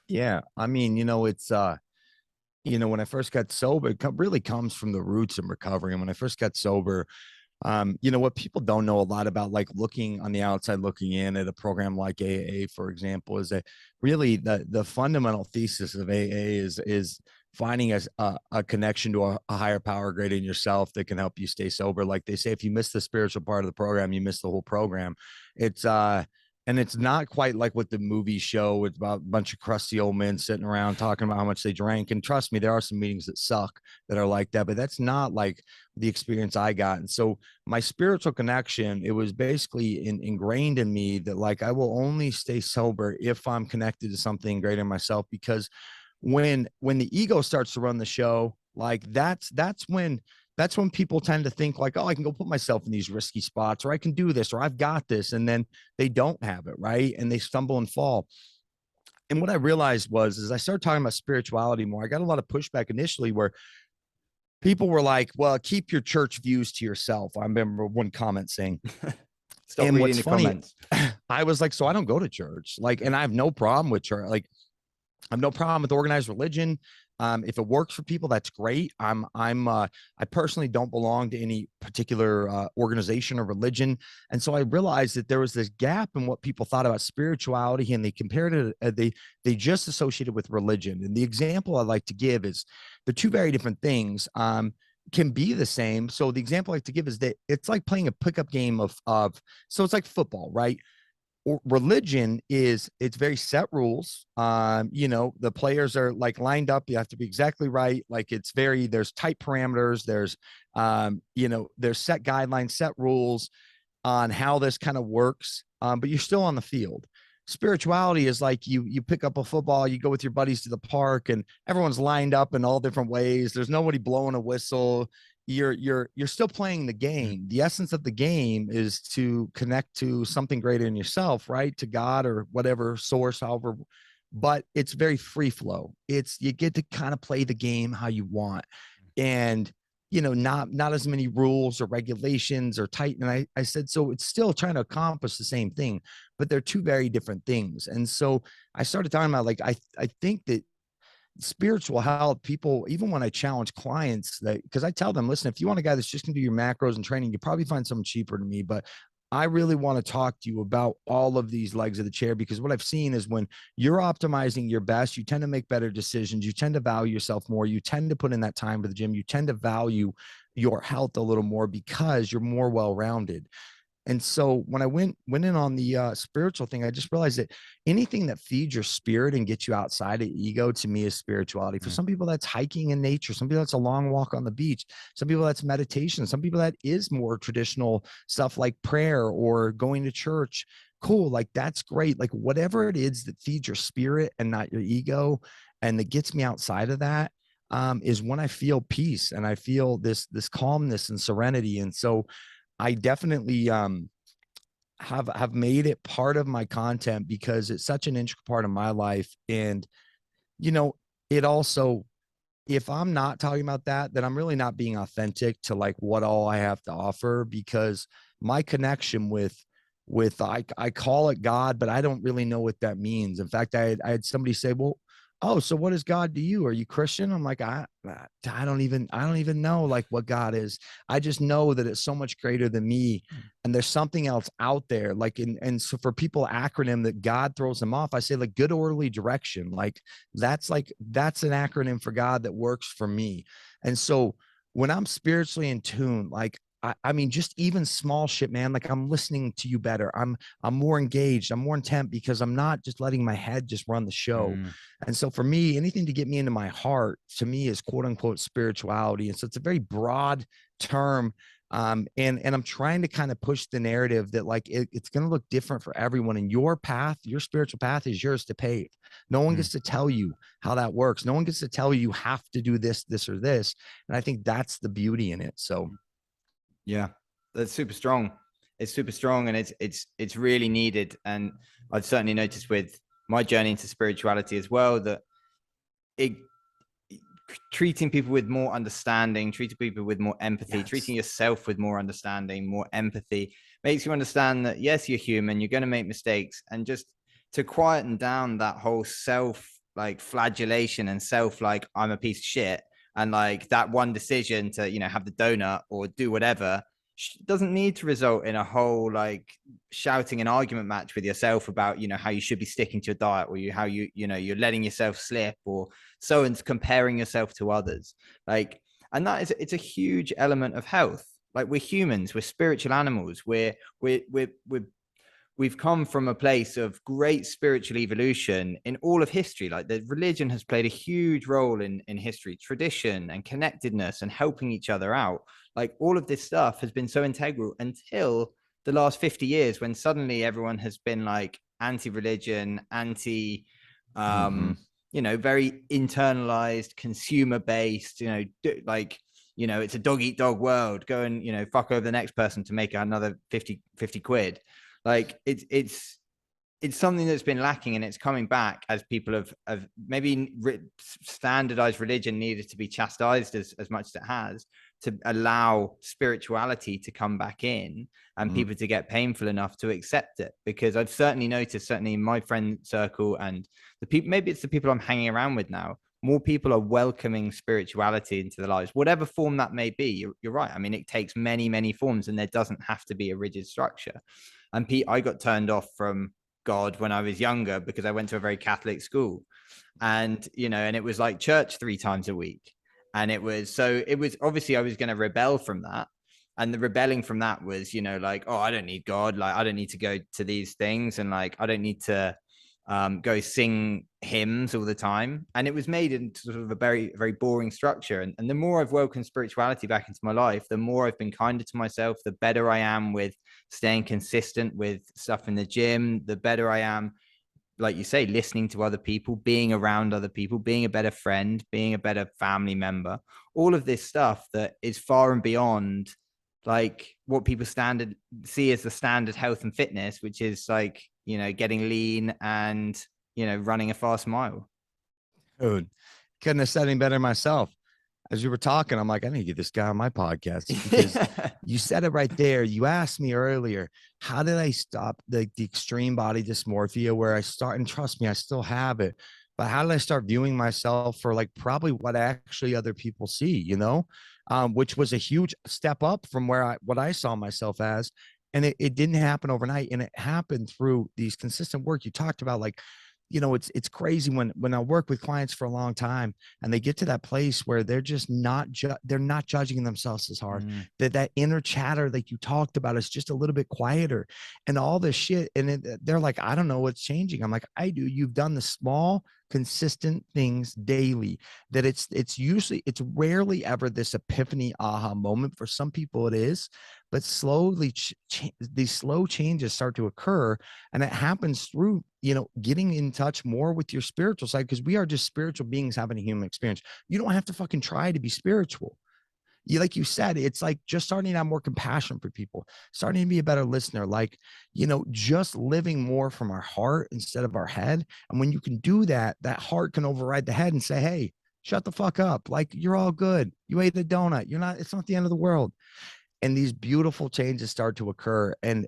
Yeah. I mean, it's, when I first got sober, it really comes from the roots in recovery. And when I first got sober, what people don't know a lot about, like looking on the outside, looking in at a program like AA, for example, is that really the fundamental thesis of AA is finding a connection to a higher power greater than yourself that can help you stay sober. Like they say, if you miss the spiritual part of the program, you miss the whole program. It's and it's not quite like what the movies show. It's about a bunch of crusty old men sitting around talking about how much they drank. And trust me, there are some meetings that suck that are like that, but that's not like the experience I got. And so my spiritual connection, it was basically ingrained in me that like I will only stay sober if I'm connected to something greater than myself. Because when the ego starts to run the show, like that's when people tend to think like, oh, I can go put myself in these risky spots, or I can do this, or I've got this, and then they don't have it, right? And they stumble and fall. And what I realized was, as I started talking about spirituality more, I got a lot of pushback initially where people were like, well, keep your church views to yourself. I remember one comment saying, Stop and reading what's the funny, comments. I was like, so I don't go to church. Like, and I have no problem with church. Like, I have no problem with organized religion. If it works for people, that's great. I personally don't belong to any particular organization or religion. And so I realized that there was this gap in what people thought about spirituality, and they compared it, they just associated with religion. And the example I like to give is the two very different things. Can be the same. So the example I like to give is that it's like playing a pickup game so it's like football, right? Religion is, it's very set rules. The players are like lined up, you have to be exactly right. Like there's tight parameters, there's set guidelines, set rules on how this kind of works. But you're still on the field. Spirituality is like you pick up a football, you go with your buddies to the park, and everyone's lined up in all different ways. There's nobody blowing a whistle. You're still playing the game. The essence of the game is to connect to something greater than yourself, right? To God or whatever source, however. But it's very free flow. You get to kind of play the game how you want, and not as many rules or regulations or tight. And I said, so it's still trying to accomplish the same thing, but they're two very different things. And so I started talking about like I think that spiritual health, people, even when I challenge clients, that because I tell them, listen, if you want a guy that's just gonna do your macros and training, you probably find someone cheaper than me. But I really want to talk to you about all of these legs of the chair, because what I've seen is when you're optimizing your best, you tend to make better decisions. You tend to value yourself more. You tend to put in that time to the gym. You tend to value your health a little more because you're more well-rounded. And so when I went in on the spiritual thing, I just realized that anything that feeds your spirit and gets you outside of ego, to me, is spirituality. For some people, that's hiking in nature. Some people, that's a long walk on the beach. Some people, that's meditation. Some people, that is more traditional stuff like prayer or going to church. Cool. Like, that's great. Like, whatever it is that feeds your spirit and not your ego, and that gets me outside of that, is when I feel peace and I feel this calmness and serenity. And so I definitely have made it part of my content because it's such an integral part of my life. And you know, it also, if I'm not talking about that, then I'm really not being authentic to like what all I have to offer, because my connection with I call it God, but I don't really know what that means. In fact, I had somebody say, well, oh, so what is God to you? Are you Christian? I'm like, I don't even know like what God is. I just know that it's so much greater than me. And there's something else out there. Like, and so for people acronym that God throws them off, I say like good orderly direction. That's an acronym for God that works for me. And so when I'm spiritually in tune, like, I mean, just even small shit, man. Like, I'm listening to you better. I'm more engaged. I'm more intent because I'm not just letting my head just run the show. And so for me, anything to get me into my heart, to me, is quote unquote spirituality. And so it's a very broad term. And I'm trying to kind of push the narrative that like it's going to look different for everyone. And your path, your spiritual path, is yours to pave. No one gets to tell you how that works. No one gets to tell you have to do this, this, or this. And I think that's the beauty in it. So yeah, that's super strong. It's super strong, and it's really needed. And I've certainly noticed with my journey into spirituality as well that it treating people with more understanding, treating people with more empathy, treating yourself with more understanding, more empathy, makes you understand that yes, you're human, you're going to make mistakes, and just to quieten down that whole self like flagellation and self like I'm a piece of shit, and like that one decision to, you know, have the donut or do whatever doesn't need to result in a whole like shouting an argument match with yourself about, you know, how you should be sticking to your diet, or how you know, you're letting yourself slip, or so, and comparing yourself to others. Like, and that is, it's a huge element of health. Like, we're humans, we're spiritual animals, we've come from a place of great spiritual evolution in all of history. Like, the religion has played a huge role in history, tradition and connectedness and helping each other out. Like, all of this stuff has been so integral until the last 50 years, when suddenly everyone has been like anti-religion, anti, you know, very internalized, consumer-based, you know, like, you know, it's a dog eat dog world. Go and, you know, fuck over the next person to make another 50 quid. Like, it's something that's been lacking, and it's coming back as people have maybe standardized religion needed to be chastised as much as it has, to allow spirituality to come back in and people to get painful enough to accept it. Because I've certainly noticed, certainly in my friend circle and the people, maybe it's the people I'm hanging around with now, more people are welcoming spirituality into their lives, whatever form that may be. You're right. I mean, it takes many forms, and there doesn't have to be a rigid structure. And I got turned off from God when I was younger because I went to a very Catholic school, and, you know, and it was like church 3 times a week. And it was obviously I was going to rebel from that. And the rebelling from that was, you know, like, oh, I don't need God. Like, I don't need to go to these things. And like, I don't need to go sing hymns all the time. And it was made into sort of a very boring structure. And the more I've welcomed spirituality back into my life, the more I've been kinder to myself, the better I am with staying consistent with stuff in the gym, the better I am, like you say, listening to other people, being around other people, being a better friend, being a better family member, all of this stuff that is far and beyond like what people see as the standard health and fitness, which is like, you know, getting lean and, you know, running a fast mile. Dude, couldn't have said any better myself. As you were talking, I'm like, I need to get this guy on my podcast, because you said it right there. You asked me earlier, how did I stop the extreme body dysmorphia, where I start, and trust me, I still have it. but how did I start viewing myself for like probably what actually other people see, which was a huge step up from what I saw myself as. And it didn't happen overnight. And it happened through these consistent work you talked about. Like, it's crazy when I work with clients for a long time and they get to that place where they're just they're not judging themselves as hard. Mm. That inner chatter, like you talked about, is just a little bit quieter and all this shit. And they're like, I don't know what's changing. I'm like, I do. You've done the small, consistent things daily that it's rarely ever this epiphany aha moment. For some people it is, but slowly these slow changes start to occur, and it happens through getting in touch more with your spiritual side, because we are just spiritual beings having a human experience. You don't have to fucking try to be spiritual. Like you said, it's like just starting to have more compassion for people, starting to be a better listener, like, just living more from our heart instead of our head. And when you can do that, that heart can override the head and say, hey, shut the fuck up. Like, you're all good. You ate a donut. It's not the end of the world. And these beautiful changes start to occur. And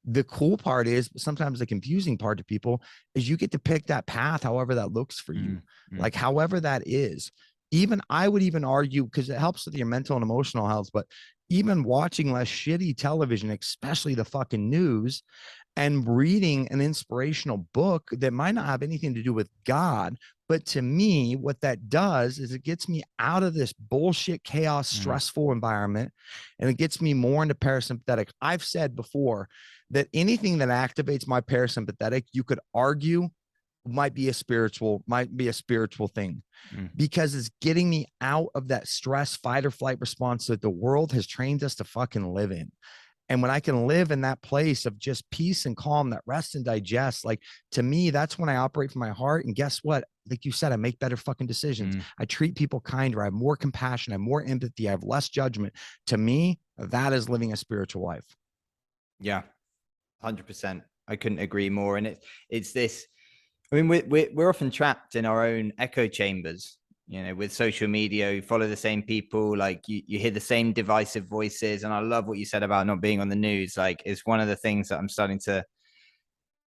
the cool part is, sometimes the confusing part to people is, you get to pick that path, however that looks for you, like however that is. Even I would even argue, because it helps with your mental and emotional health, but even watching less shitty television, especially the fucking news, and reading an inspirational book that might not have anything to do with God. But to me, what that does is it gets me out of this bullshit, chaos, stressful environment, and it gets me more into parasympathetic. I've said before that anything that activates my parasympathetic, you could argue might be a spiritual thing, because it's getting me out of that stress, fight or flight response that the world has trained us to fucking live in. And when I can live in that place of just peace and calm, that rest and digest, like, to me, that's when I operate from my heart. And guess what? Like you said, I make better fucking decisions. I treat people kinder. I have more compassion. I have more empathy. I have less judgment. To me, that is living a spiritual life. Yeah, 100%. I couldn't agree more. And it's this, I mean, we're often trapped in our own echo chambers, with social media. You follow the same people, like you hear the same divisive voices. And I love what you said about not being on the news. Like, it's one of the things that I'm starting to,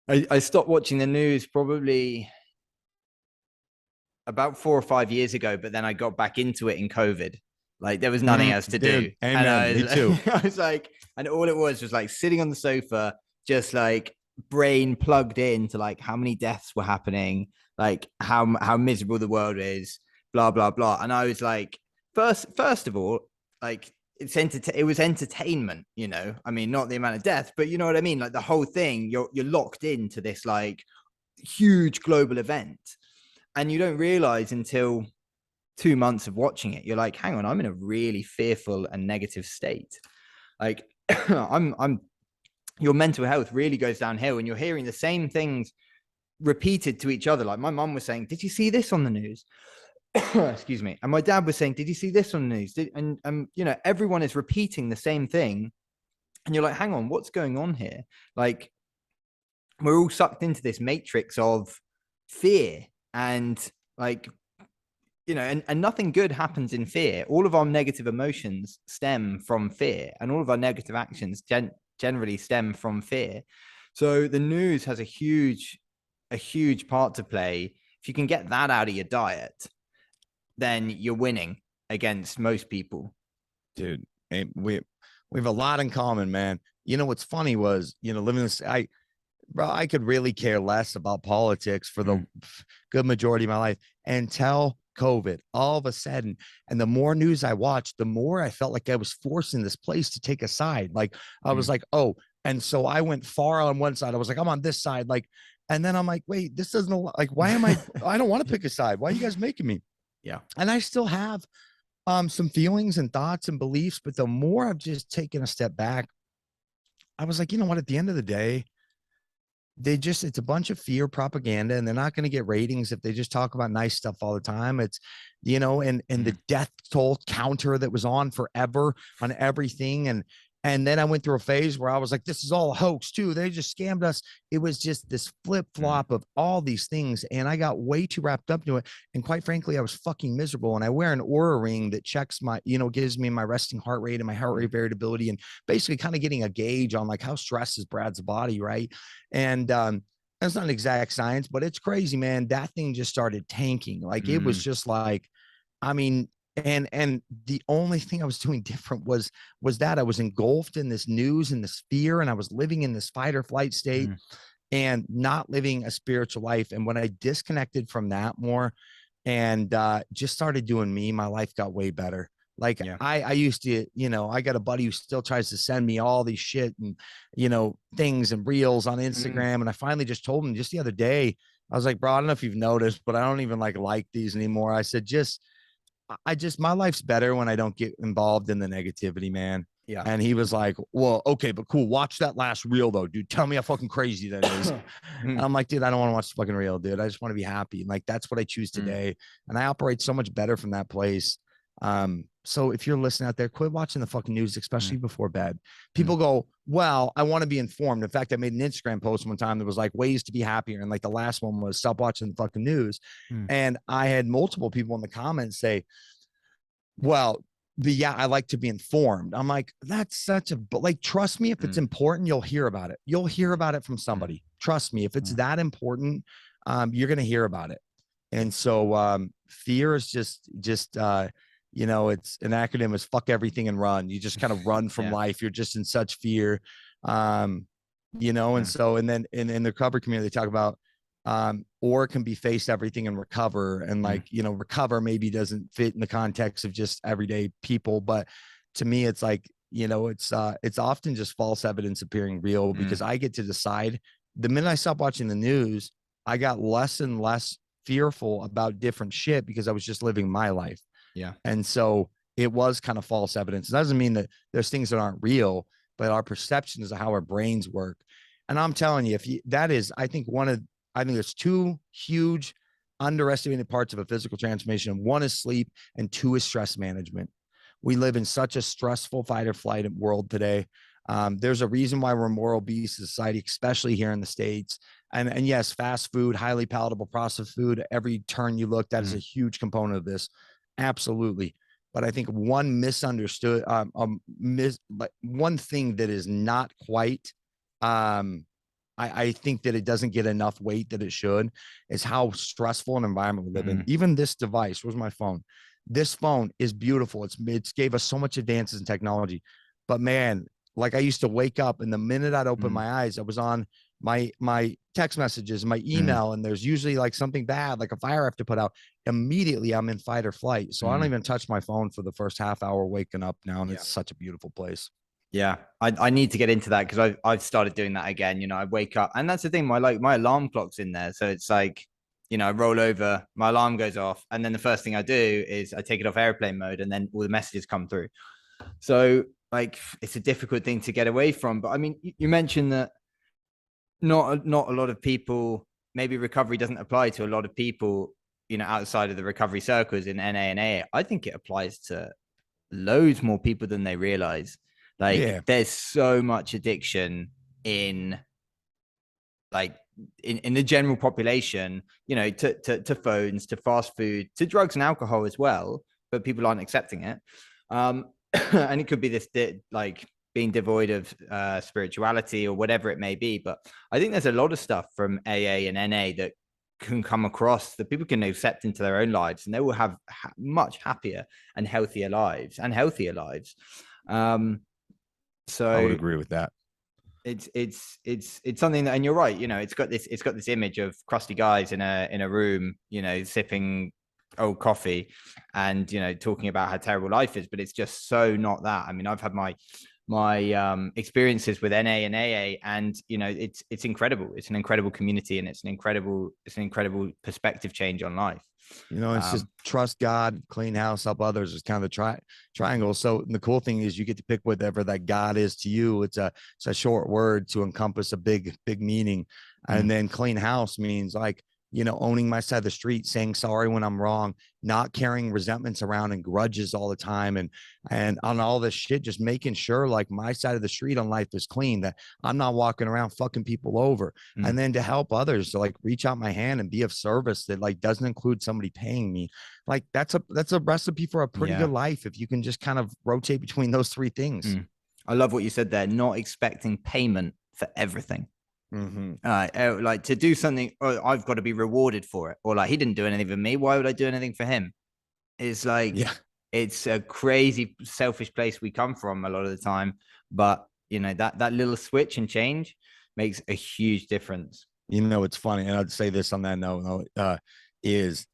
I stopped watching the news probably about 4 or 5 years ago, but then I got back into it in COVID. Like, there was nothing else to do. Amen. Me too. I was like, and all it was like sitting on the sofa, just like brain plugged into like how many deaths were happening, like how miserable the world is, blah blah blah. And I was like, first of all, like, it was entertainment, I mean, not the amount of death, but you know what I mean, like the whole thing, you're locked into this like huge global event, and you don't realize until 2 months of watching it, you're like, hang on, I'm in a really fearful and negative state. Like, I'm your mental health really goes downhill, and you're hearing the same things repeated to each other. Like, my mom was saying, did you see this on the news? Excuse me. And my dad was saying, did you see this on the news? And everyone is repeating the same thing. And you're like, hang on, what's going on here? Like, we're all sucked into this matrix of fear, and like, and nothing good happens in fear. All of our negative emotions stem from fear, and all of our negative actions generally stem from fear. So the news has a huge part to play. If you can get that out of your diet, then you're winning against most people. Dude, we have a lot in common, man. What's funny was, living this, I could really care less about politics for the good majority of my life until COVID, all of a sudden. And the more news I watched, the more I felt like I was forced in this place to take a side. Like, I was like, oh, and so I went far on one side. I was like, I'm on this side. Like, and then I'm like, wait, this doesn't, like, why am I don't want to pick a side. Why are you guys making me? Yeah. And I still have some feelings and thoughts and beliefs, but the more I've just taken a step back, I was like, you know what, at the end of the day, it's a bunch of fear propaganda, and they're not going to get ratings if they just talk about nice stuff all the time. It's, and the death toll counter that was on forever on everything. And then I went through a phase where I was like, this is all a hoax too. They just scammed us. It was just this flip flop of all these things. And I got way too wrapped up into it. And quite frankly, I was fucking miserable. And I wear an Oura ring that checks my, gives me my resting heart rate and my heart rate variability, and basically kind of getting a gauge on like how stressed is Brad's body. Right. And it's not an exact science, but it's crazy, man. That thing just started tanking. Like it was Mm, just like, I mean, and the only thing I was doing different was that I was engulfed in this news and this fear, and I was living in this fight or flight state mm, and not living a spiritual life. And when I disconnected from that more and just started doing me, my life got way better. Like yeah. I used to, I got a buddy who still tries to send me all these shit and, things and reels on Mm, Instagram. And I finally just told him just the other day, I was like, bro, I don't know if you've noticed, but I don't even like these anymore. I said, my life's better when I don't get involved in the negativity, man. yeah. And he was like, well, okay, but cool. Watch that last reel though, dude. Tell me how fucking crazy that is. And Mm, I'm like, dude, I don't want to watch the fucking reel, dude. I just want to be happy. And like, that's what I choose mm, today. And I operate so much better from that place. So if you're listening out there, quit watching the fucking news, especially mm, before bed. mm, People go, well, I want to be informed. In fact, I made an Instagram post one time that was like ways to be happier. And like the last one was stop watching the fucking news. mm, And I had multiple people in the comments say, well, yeah, I like to be informed. I'm like, that's such a, but like, trust me, if it's mm, important, you'll hear about it. You'll hear about it from mm, somebody. Trust me, if it's mm. that important, you're going to hear about it. And so, fear is it's an acronym is fuck everything and run. You just kind of run from Yeah. life. You're just in such fear. Um, and Mm, so, and then in the recovery community, they talk about, or it can be face everything and recover. And mm, like, recover maybe doesn't fit in the context of just everyday people. But to me, it's like, it's often just false evidence appearing real because mm, I get to decide the minute I stop watching the news, I got less and less fearful about different shit because I was just living my life. yeah. And so it was kind of false evidence. It doesn't mean that there's things that aren't real, but our perceptions of how our brains work. And I'm telling you, that is, I think there's two huge underestimated parts of a physical transformation. One is sleep, and two is stress management. We live in such a stressful fight or flight world today. There's a reason why we're a more obese society, especially here in the States. And yes, fast food, highly palatable processed food, every turn you look, that is a Mm, huge component of this. Absolutely. But I think one misunderstood, like one thing that is not quite, I think that it doesn't get enough weight that it should, is how stressful an environment we live in. mm, Even this device, where's my phone? This phone is beautiful. It's gave us so much advances in technology, but man, like I used to wake up and the minute I'd open mm, my eyes, I was on my text messages, my mm, email, and there's usually like something bad, like a fire I have to put out. Immediately I'm in fight or flight. So I don't mm. even touch my phone for the first half hour waking up now. And Yeah. it's such a beautiful place. Yeah, I need to get into that because I've started doing that again. I wake up and that's the thing. My alarm clock's in there, so it's like, I roll over, my alarm goes off, and then the first thing I do is I take it off airplane mode, and then all the messages come through. So like it's a difficult thing to get away from. But I mean, you mentioned that not a lot of people, maybe recovery doesn't apply to a lot of people, outside of the recovery circles in NA and AA. I think it applies to loads more people than they realize. Like Yeah. there's so much addiction in like in the general population, to phones, to fast food, to drugs and alcohol as well, but people aren't accepting it. And it could be this like being devoid of spirituality or whatever it may be. But I think there's a lot of stuff from AA and NA that can come across that people can accept into their own lives, and they will have much happier and healthier lives Um, I would so agree with that. it's something that, and you're right, it's got this image of crusty guys in a room, sipping old coffee and talking about how terrible life is, but it's just so not that. I mean, I've had my experiences with NA and AA, and it's incredible. It's an incredible community, and it's an incredible perspective change on life. It's just trust God, clean house, help others is kind of the triangle. So the cool thing is you get to pick whatever that God is to you. It's a short word to encompass a big meaning. And Mm, then clean house means like, owning my side of the street, saying sorry when I'm wrong, not carrying resentments around and grudges all the time. And on all this shit, just making sure like my side of the street on life is clean, that I'm not walking around fucking people over. mm, And then to help others, to like reach out my hand and be of service that like doesn't include somebody paying me. Like that's a recipe for a pretty yeah. good life if you can just kind of rotate between those three things. Mm. I love what you said there, not expecting payment for everything. Mm-hmm. Like to do something, oh, I've got to be rewarded for it, or like he didn't do anything for me. Why would I do anything for him? It's like Yeah. it's a crazy selfish place we come from a lot of the time. But that little switch and change makes a huge difference. It's funny, and I'd say this on that note, is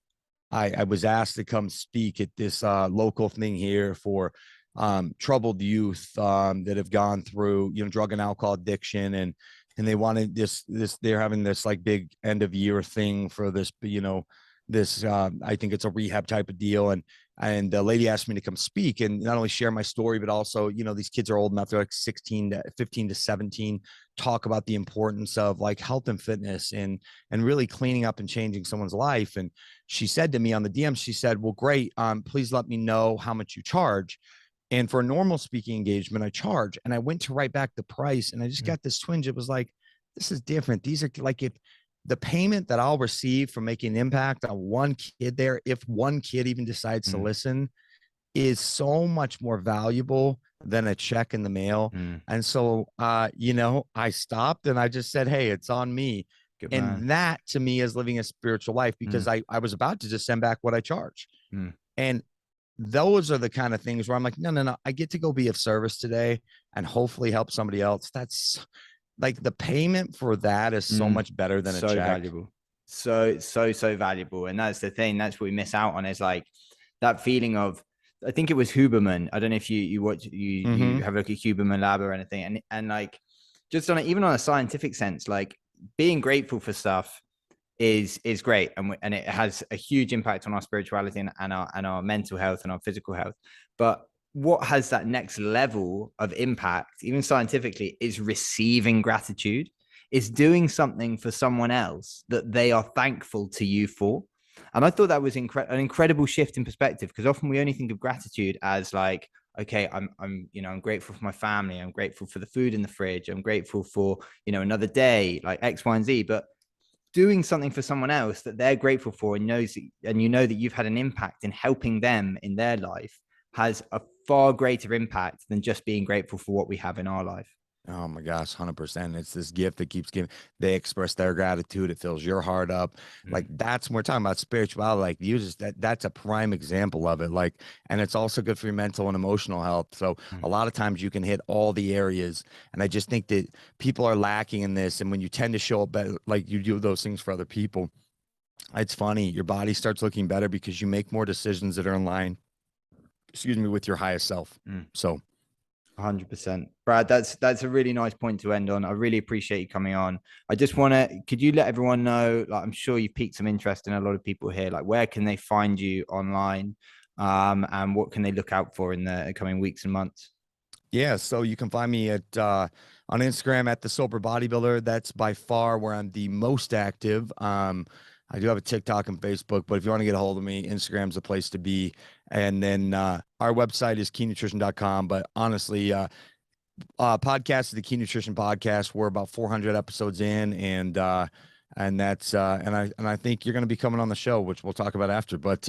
I was asked to come speak at this local thing here for troubled youth that have gone through drug and alcohol addiction, and they wanted this they're having this like big end of year thing for this this I think it's a rehab type of deal, and the lady asked me to come speak and not only share my story, but also these kids are old enough, they're like 16 to 15 to 17, talk about the importance of like health and fitness and really cleaning up and changing someone's life. And she said to me on the DM, she said, well, great. Please let me know how much you charge. And for a normal speaking engagement, I charge. And I went to write back the price and I just got this twinge. It was like, this is different. These are like, if the payment that I'll receive from making an impact on one kid there, if one kid even decides to listen, is so much more valuable than a check in the mail. And so, I stopped and I just said, hey, it's on me. Good man. And that to me is living a spiritual life, because I was about to just send back what I charge. And those are the kind of things where I'm like, no, I get to go be of service today and hopefully help somebody else. That's like the payment for that is so much better than a check. Valuable. So valuable. And that's the thing. That's what we miss out on, is like that feeling of, I think it was Huberman. I don't know if you watch, you have a look at Huberman Lab or anything. And like, just even on a scientific sense, like being grateful for stuff is great. And it has a huge impact on our spirituality and our mental health and our physical health. But what has that next level of impact, even scientifically, is receiving gratitude, is doing something for someone else that they are thankful to you for. And I thought that was an incredible shift in perspective, because often we only think of gratitude as like, okay, I'm grateful for my family, I'm grateful for the food in the fridge, I'm grateful for another day, like X, Y, and Z. But doing something for someone else that they're grateful for and that you've had an impact in helping them in their life has a far greater impact than just being grateful for what we have in our life. Oh my gosh, 100%. It's this gift that keeps giving. They express their gratitude. It fills your heart up. Like that's when we're talking about spirituality. Like that's a prime example of it. Like, and it's also good for your mental and emotional health. So a lot of times you can hit all the areas. And I just think that people are lacking in this. And when you tend to show up better, like you do those things for other people, it's funny. Your body starts looking better because you make more decisions that are in line, with your highest self. So 100%. Brad, that's a really nice point to end on. I really appreciate you coming on. I just could you let everyone know, like, I'm sure you've piqued some interest in a lot of people here, like where can they find you online, and what can they look out for in the coming weeks and months? yeah, so you can find me at on Instagram at the Sober Bodybuilder. That's by far where I'm the most active. I do have a TikTok and Facebook, but if you want to get a hold of me, Instagram's the place to be. And then our website is keynutrition.com. But honestly, podcast is the Key Nutrition Podcast. We're about 400 episodes in, and that's and I think you're going to be coming on the show, which we'll talk about after. But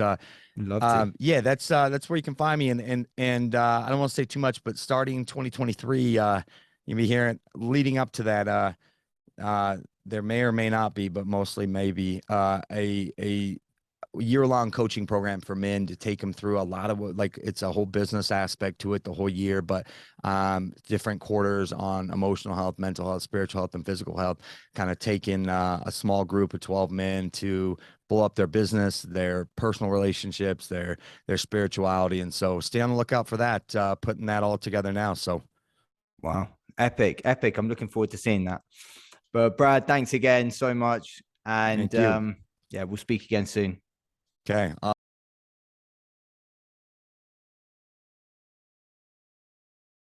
Love to. yeah, that's where you can find me. And I don't want to say too much, but starting 2023, you'll be hearing leading up to that. There may or may not be, but mostly maybe a year-long coaching program for men to take them through a lot of like it's a whole business aspect to it the whole year, but different quarters on emotional health, mental health, spiritual health, and physical health, kind of taking a small group of 12 men to blow up their business, their personal relationships, their spirituality. And so stay on the lookout for that, putting that all together now. So Wow. Epic. I'm looking forward to seeing that. But Brad, thanks again so much. And thank you. yeah, we'll speak again soon. Okay.